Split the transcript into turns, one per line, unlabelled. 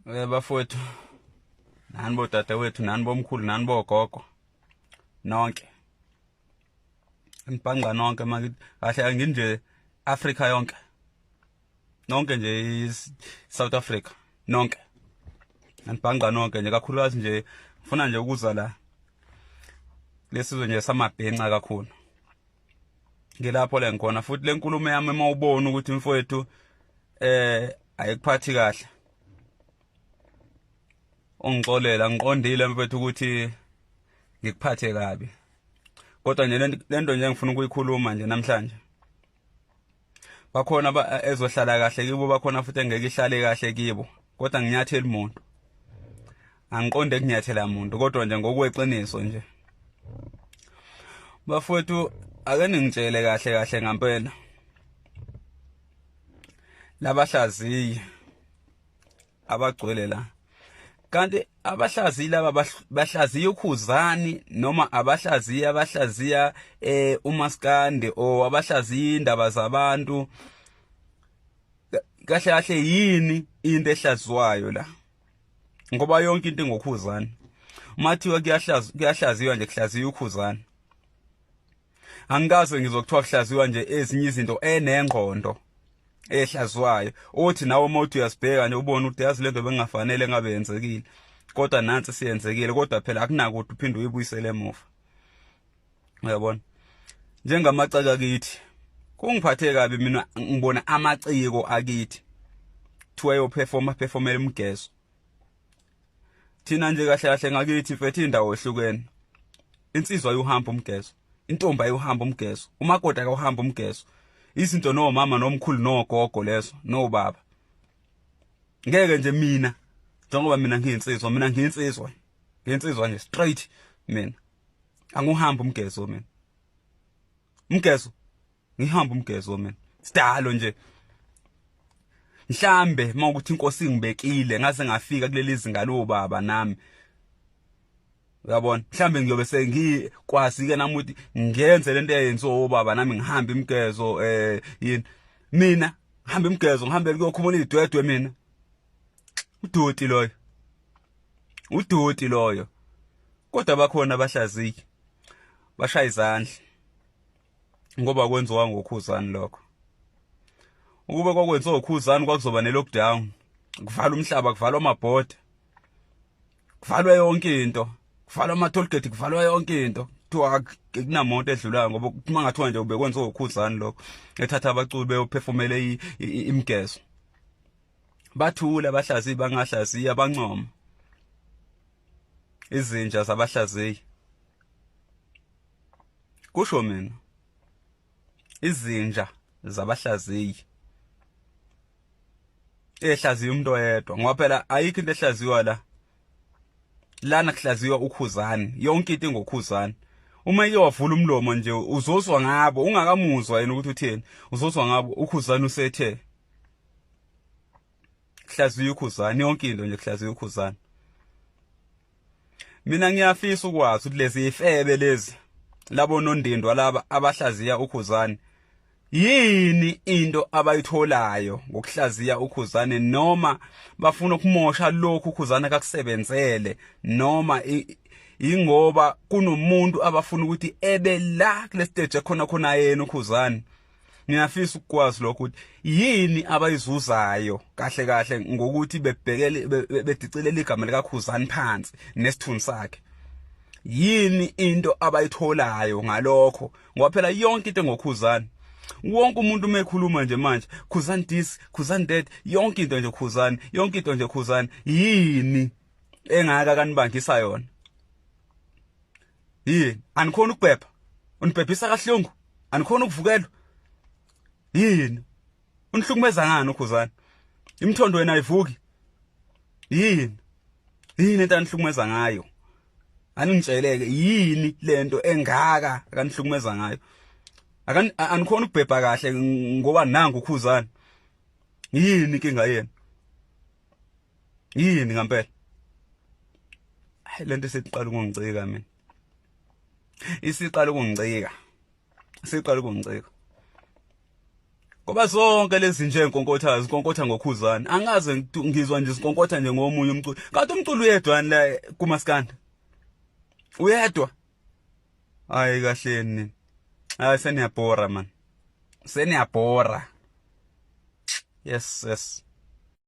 Bafowethu, nani bodadewethu, nani bomkhulu, nani bogogo, nonke. Ngibhanga nonke manje kahle anginje Africa yonke. Nonke nje South Africa, nonke. Ngibhanga nonke nje kakhulukazi nje ngifuna nje ukuza la. Lesizwe nje samabhenca kakhulu. Ngilapho la ngikhona futhi lenkulumo yami emawubona ukuthi mfowethu ayikuphathi kahle. Ongixolela ngiqondile mfethu ukuthi ngikuphathe kabi. Kodwa nje lento nje ngifuna ukuyikhuluma nje namhlanje. Bakhona ezohlala kahle kibo, bakhona futhi engeke ihlale kahle kibo. Kodwa nginyathela umuntu. Angiqonde kunyathela umuntu kodwa nje ngokweqiniso nje. Bafowethu ake ningitshele kahle ngempela. Labahlaziyi abagcwele la. Kanti abahlaziyi laba bahlaziya ukhuzani noma abahlaziya umaskande o abahlaziya indaba zabantu kahle yini into ehlazwayo la, ngoba yonke into ngokhuzani. Mathiwa kuyahlaziwa nje kuhlaziya ukhuzani, angikaze ngizokuthiwa kuhlaziwa nje ezinye izinto enengqondo ehlazwayo uthi nawe umuntu uyasibheka nje ubone ukuthi yazi lento bengafanele ngabe yenzekile, kodwa nansi siyenzekile, kodwa phela akunako ukuthi uphinde uyibuyisele emuva. Uyabona, njengamacaka kithi kungiphathe kabi mina ngibona amaciko akithi kuthiwa yoperformela umgezo. Thina nje kahle ngakithi mfethu indawo ehlukene. Insizwa ayuhamba umgezo, intombi ayuhamba umgezo, umakoti akahamba umgezo. Izinto nomama nomkhulu nogogo lezo nobaba. Ngeke nje mina njengoba mina ngiyinsizwa, ngiyinsizwa nje straight mina. Anguhamba umgezo mina. Umgezo ngihamba umgezo mina. Sidalo nje. Mhlambe mawukuthi inkosi ingibekile ngase ngafika kuleli zinga lobaba nami. Uyabona, mhlambe ngiyobe sengikwazi ke nami ukuthi ngenze lento eyenziwa obaba nami ngihamba imgezo yini. Mina ngihamba imgezo, ngihambe kuyokhumula idwedwe mina. Udoti loyo. Kodwa bakhona abahlaziyi bashaya izandla ngoba kwenziwa ngokhuzani lokho. Ukube kwakwenziwa ngokhuzani kwakuzoba ne-lockdown, kuvalwa umhlaba, kuvalwa amabhoda, kuvalwa yonke into. Kuvalwa ama-tollgate, kuvalwa yonke into. Kuthiwa akunamonto edlulayo ngoba uma ngathiwa nje ubekwenziwa ngokhuzani lokho ethatha abaculi beyophefomele imgezo. Bathula abahlaziyi bangahlaziya abancoma izinja zabahlaziyi. Kusho mina izinja zabahlaziyi ehlaziya umuntu oyedwa ngoba phela ayikho into ehlaziwa la. Lana kuhlaziwa ukhuzani, yonke into ngokhuzani. Uma iyovula umlomo nje uzozwa ngabo, ungakamuzwa yena ukuthi utheni, uzozwa ngabo ukhuzani usethe. Kuhlaziya ukhuzani, yonke into nje kuhlaziya ukhuzani. Mina ngiyafisa ukwazi ukuthi lezi ifebe lezi labo nondindwa laba abahlaziya ukhuzani yini into abayitholayo ngokuhlaziya ukhuzane, noma bafuna ukumosha lokhu ukhuzana akakusebenzele, noma ingoba kunomuntu abafuna ukuthi ebe la kule stage khona yena ukhuzane. Ngiyafisa ukwazi lokho ukuthi yini abayizuzayo kahle ngokuthi bebhekele bedicilele igama likakhuzani phansi nesithunzi sakhe. Yini into abayitholayo ngalokho, ngoba phela yonke into ngokhuzani. Wonke umuntu mekhuluma nje manje khuzani this, khuzani that, yonke into nje khuzani, yonke into nje khuzani. Yini engaka kanibangisa yona? Yini anikhona ukubhepha, unibhephisa kahlungu, anikhona ukuvukelwa. Yini unihlukumeza ngani ukhuzani? Imthondo wena ayivuki. Yini into anihlukumeza ngayo? Aningitsheleke yini lento engaka akanihlukumeza ngayo? Anikhona ukubhebha kahle ngoba nangu ukhuzani. Yini inkinga yena? Yini ngempela? Lento sesiqala ukungicika mina. Isiqala ukungicika. Ngoba zonke lezi nje inkonkothazi ikonkotha ngokhuzana. Angaze ngizwa nje sikonkotha nje ngomunye umculo. Kanti umculo uyedwa la kumaskanda. Uyedwa. Hayi kahleni. Hayi seniyabhora man. Seniyabhora. Yes.